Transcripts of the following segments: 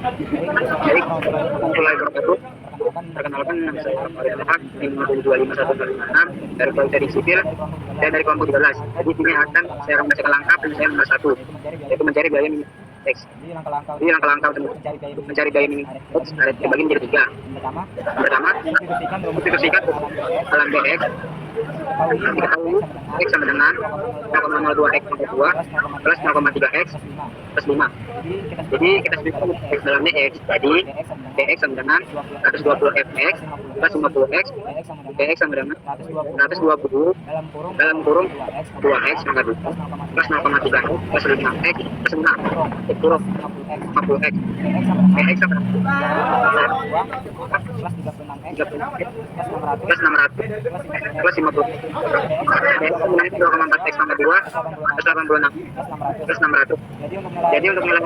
Baik, mulai berkabut. Perkenalkan nama saya Farid Haq, 5725146 dari Polri Sipil dan dari kelompok 13. Jadi ini akan saya bacakan langkah penyelesaian nomor 1, yaitu mencari biaya minimum X. Jadi langkah-langkah untuk mencari biaya minimum X ada dibagi menjadi 3. Pertama, institusikan alam BX. Diketahui X sama dengan 0,02 X pangkat 2 plus 0,3 X plus 5. Jadi kita sebutkan X dalamnya X. Jadi BX sama dengan 120 Fx plus 50 X. BX sama dengan 120 dalam kurung 2X pangkat 2 plus 0,3 X plus 5 X plus 5 X kurung 50 X. BX sama dengan 36 plus 600 plus 50. BX sama dengan 2,4 X pangkat 2 plus 86 plus 600. Jadi untuk nilai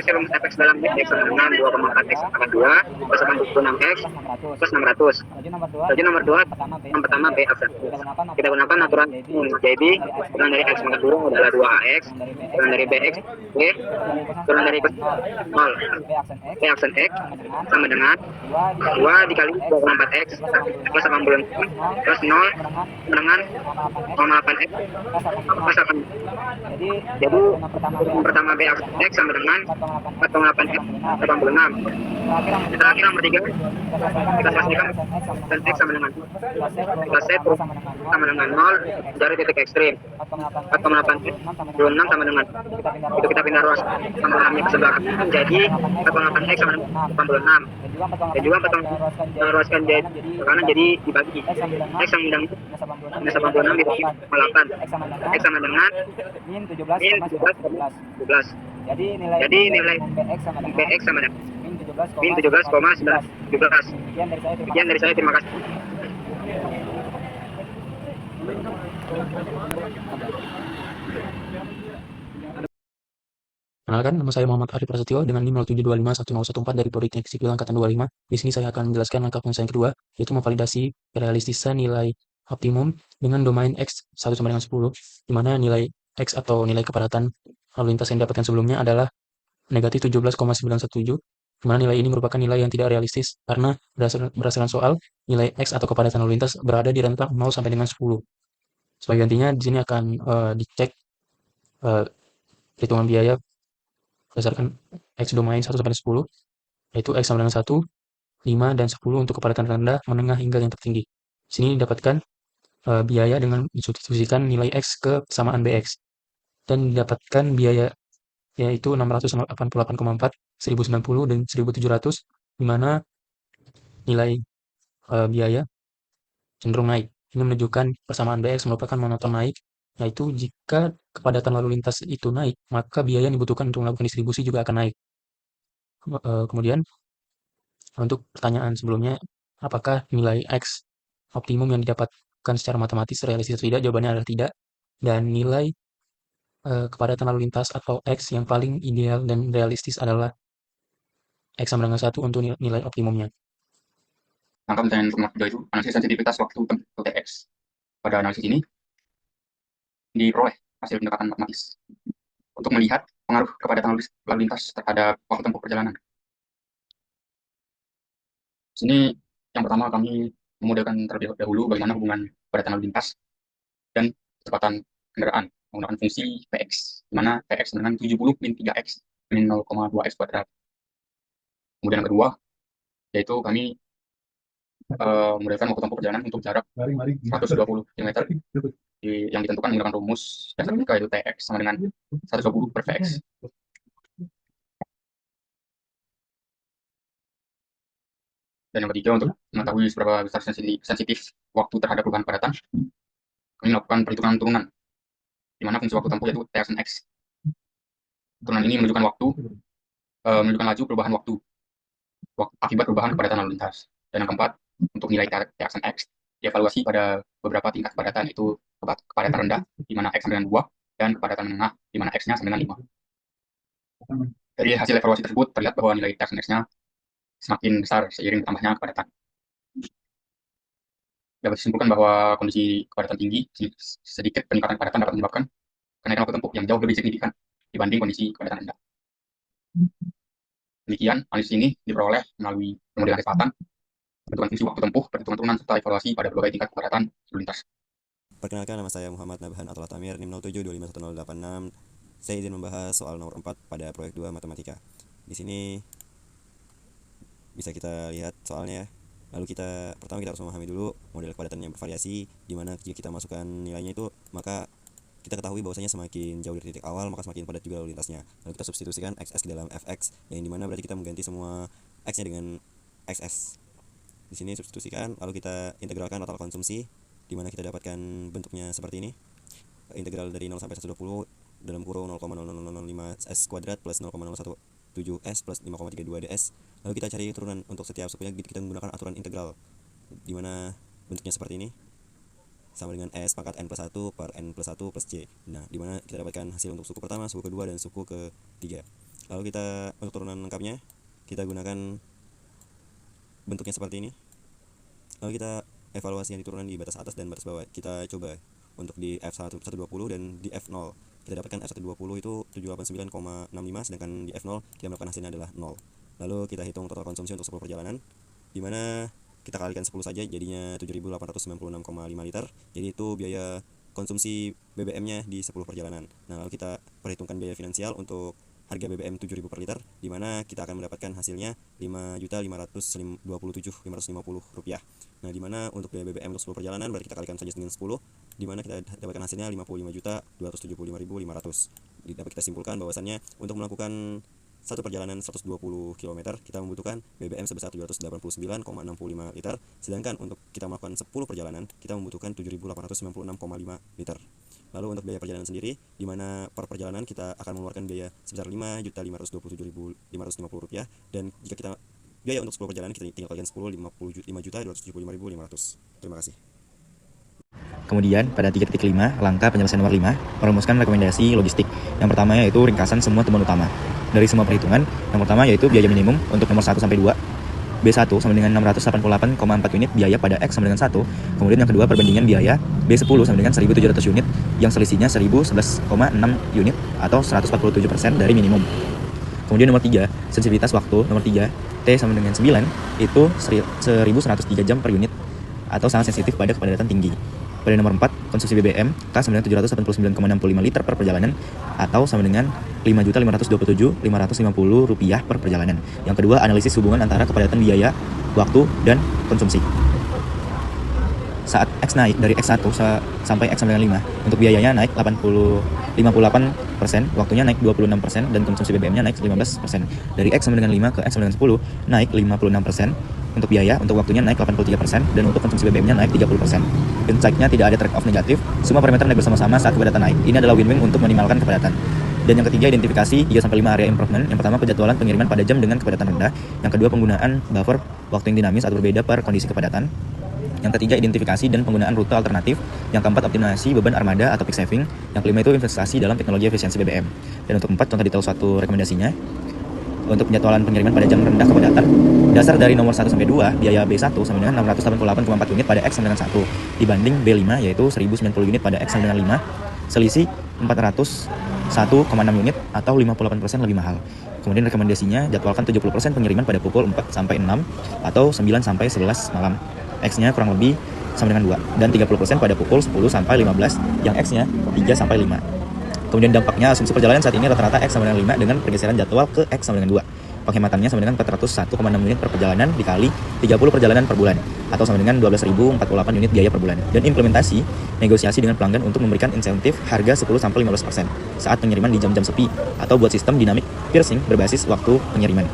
serum fx dalam X sama dengan 2,4 X pangkat 2 plus 86 X plus 600. Jadi nomor 2 yang pertama B absen. Kita gunakan aturan jadi kurang dari X pangkat 2 adalah 2AX, kurang dari BX B, kurang dari 0 B aksen X sama dengan 2 dikali 2,4 X plus 86 plus 0 dengan 0,8 X plus 8. Jadi yang pertama B aksen X sama dengan 48 X 86. Terakhir nomor 3 kita pastikan dan X sama dengan kita set sama dengan 0 dari titik ekstrim 48 X 26 sama dengan itu kita pindah ruas sama ke sebelah kanan jadi 48 X sama dengan 86. Dan juga meruaskan jadi kanan jadi dibagi X sama dengan 86 dibagi 8 X sama dengan min 17,17. Jadi nilai BX sama dengan min 17,17. Sekian dari saya, terima kasih. Kenalkan, nama saya Muhammad Arif Prasetyo dengan NIM 07251014 dari Politeknik Sipil Angkatan 25. Di sini saya akan menjelaskan langkah penyelesaian kedua, yaitu memvalidasi realistisan nilai optimum dengan domain X 1 sampai dengan 10, di mana nilai X atau nilai kepadatan lalu lintas yang didapatkan sebelumnya adalah negatif 17,917, di mana nilai ini merupakan nilai yang tidak realistis karena berdasarkan soal, nilai X atau kepadatan lalu lintas berada di rentang 0 sampai dengan 10. Sebagai gantinya, di sini akan dicek perhitungan biaya berdasarkan X domain 1 sampai 10, yaitu X sama dengan 1, 5, dan 10 untuk kepadatan rendah, menengah, hingga yang tertinggi. Di sini didapatkan biaya dengan mensubstitusikan nilai X ke persamaan BX. Dan didapatkan biaya yaitu 688,4, 1090, dan 1700, di mana nilai biaya cenderung naik. Ini menunjukkan persamaan BX merupakan monoton naik, yaitu jika kepadatan lalu lintas itu naik, maka biaya yang dibutuhkan untuk melakukan distribusi juga akan naik. Kemudian, untuk pertanyaan sebelumnya, apakah nilai X optimum yang didapatkan secara matematis realistis atau tidak? Jawabannya adalah tidak. Dan nilai kepadatan lalu lintas atau X yang paling ideal dan realistis adalah X sama dengan 1 untuk nilai optimumnya. Langkah pencarian nomor 2 itu analisis sensitivitas waktu tempuh TX. Pada analisis ini diperoleh hasil pendekatan matematis untuk melihat pengaruh kepadatan lalu lintas terhadap waktu tempuh perjalanan. Sini yang pertama kami memodelkan terlebih dahulu bagaimana hubungan kepadatan lalu lintas dan kecepatan kendaraan menggunakan fungsi Px, di mana Px dengan 70 min 3x min 0,2 x kuadrat. Kemudian yang kedua, yaitu kami memodelkan waktu tempuh perjalanan untuk jarak 120 km yang ditentukan menggunakan rumus dasar fisika yaitu Tx sama dengan 120 per Vx. Dan yang ketiga, untuk mengetahui seberapa besar sensitif waktu terhadap perubahan kepadatan, kami melakukan perhitungan turunan, di mana fungsi waktu tempuh yaitu T aksen X. Turunan ini menunjukkan laju perubahan waktu akibat perubahan kepadatan lalu lintas. Dan yang keempat, untuk nilai T aksen X, dievaluasi pada beberapa tingkat kepadatan, yaitu kepadatan rendah, di mana X sama dengan 2, dan kepadatan menengah, di mana X-nya sama dengan 5. Dari hasil evaluasi tersebut, terlihat bahwa nilai T aksen X-nya semakin besar seiring bertambahnya kepadatan. Dapat disimpulkan bahwa kondisi kepadatan tinggi, sedikit peningkatan kepadatan dapat menyebabkan kenaikan waktu tempuh yang jauh lebih signifikan dibanding kondisi kepadatan rendah. Demikian, analisis ini diperoleh melalui pemodelan kecepatan, bentukan fungsi waktu tempuh, perhitungan turunan, serta evaluasi pada berbagai tingkat kepadatan lalu lintas. Perkenalkan, nama saya Muhammad Nabhan Atol Tamir, NIM 07251086. Saya izin membahas soal nomor 4 pada proyek 2 matematika. Di sini bisa kita lihat soalnya ya. Lalu pertama kita harus memahami dulu model kepadatan yang bervariasi, di mana jika kita masukkan nilainya itu, maka kita ketahui bahwasanya semakin jauh dari titik awal maka semakin padat juga lalu lintasnya. Lalu kita substitusikan xs ke dalam fx, yang dimana berarti kita mengganti semua x-nya dengan xs. Di sini substitusikan, lalu kita integralkan total konsumsi, di mana kita dapatkan bentuknya seperti ini. Integral dari 0 sampai 120 dalam kurung 0,00005 s kuadrat plus 0,017 s plus 5,32 ds. Lalu kita cari turunan untuk setiap sukunya, kita menggunakan aturan integral, di mana bentuknya seperti ini, sama dengan s pangkat n plus 1 per n plus 1 plus c. Nah, di mana kita dapatkan hasil untuk suku pertama, suku kedua, dan suku ketiga. Lalu kita untuk turunan lengkapnya, kita gunakan bentuknya seperti ini. Lalu kita evaluasi yang diturunan di batas atas dan batas bawah. Kita coba untuk di F120 dan di F0. Kita dapatkan F120 itu 789,65, sedangkan di F0 kita melakukan hasilnya adalah 0. Lalu kita hitung total konsumsi untuk 10 perjalanan, di mana kita kalikan 10 saja, jadinya 7.896,5 liter. Jadi itu biaya konsumsi BBM-nya di 10 perjalanan. Nah, lalu kita perhitungkan biaya finansial untuk harga BBM 7.000 per liter, di mana kita akan mendapatkan hasilnya 5.527.550 rupiah. Nah, di mana untuk biaya BBM untuk 10 perjalanan berarti kita kalikan saja dengan 10, di mana kita dapatkan hasilnya 55.275.500. Dapat kita simpulkan bahwasannya untuk melakukan satu perjalanan 120 km kita membutuhkan BBM sebesar 789,65 liter, sedangkan untuk kita melakukan 10 perjalanan kita membutuhkan 7.896,5 liter. Lalu untuk biaya perjalanan sendiri, di mana per perjalanan kita akan mengeluarkan biaya sebesar 5.527.550 rupiah, dan jika kita biaya untuk 10 perjalanan kita tinggal kalikan 10, 5.275.500. Terima kasih. Kemudian pada 3.5 langkah penyelesaian nomor 5 merumuskan rekomendasi logistik. Yang pertama yaitu ringkasan semua temuan utama dari semua perhitungan. Yang pertama yaitu biaya minimum untuk nomor 1 sampai 2. B1 sama dengan 688,4 unit biaya pada X sama dengan 1. Kemudian yang kedua perbandingan biaya B10 sama dengan 1.700 unit yang selisihnya 1.011,6 unit atau 147% dari minimum. Kemudian nomor 3, sensitivitas waktu. Nomor 3, T sama dengan 9 itu 1.103 jam per unit atau sangat sensitif pada kepadatan tinggi. Pada nomor 4, konsumsi BBM K sama dengan 789,65 liter per perjalanan atau sama dengan 5.527.550 rupiah per perjalanan. Yang kedua, analisis hubungan antara kepadatan biaya, waktu, dan konsumsi. Saat X naik dari X1 sampai X sama dengan 5, untuk biayanya naik 58%, waktunya naik 26%, dan konsumsi BBM-nya naik 15%. Dari X sama dengan 5 ke X sama dengan 10, naik 56%. Untuk biaya, untuk waktunya naik 83%, dan untuk konsumsi BBM-nya naik 30%. Insight-nya tidak ada trade-off negatif, semua parameter naik bersama-sama saat kepadatan naik. Ini adalah win-win untuk meminimalkan kepadatan. Dan yang ketiga, identifikasi 3-5 area improvement. Yang pertama, penjadwalan pengiriman pada jam dengan kepadatan rendah. Yang kedua, penggunaan buffer waktu yang dinamis atau berbeda per kondisi kepadatan. Yang ketiga, identifikasi dan penggunaan rute alternatif. Yang keempat, optimasi beban armada atau peak saving. Yang kelima itu investasi dalam teknologi efisiensi BBM. Dan untuk 4, contoh detail suatu rekomendasinya. Untuk penjadwalan pengiriman pada jam rendah kepadatan, dasar dari nomor 1 sampai 2, biaya B1 sama dengan 688,4 unit pada X sama dengan 1 dibanding B5 yaitu 1090 unit pada X sama dengan 5, selisih 401,6 unit atau 58% lebih mahal. Kemudian rekomendasinya jadwalkan 70% pengiriman pada pukul 4 sampai 6 atau 9 sampai 11 malam. X-nya kurang lebih sama dengan 2 dan 30% pada pukul 10 sampai 15 yang X-nya 3 sampai 5. Kemudian dampaknya asumsi perjalanan saat ini rata-rata X sama dengan 5 dengan pergeseran jadwal ke X sama dengan 2. Penghematannya sama dengan 401,6 unit per perjalanan dikali 30 perjalanan per bulan atau sama dengan 12.048 unit biaya per bulan. Dan implementasi negosiasi dengan pelanggan untuk memberikan insentif harga 10-15% saat pengiriman di jam-jam sepi atau buat sistem dinamik piercing berbasis waktu pengiriman.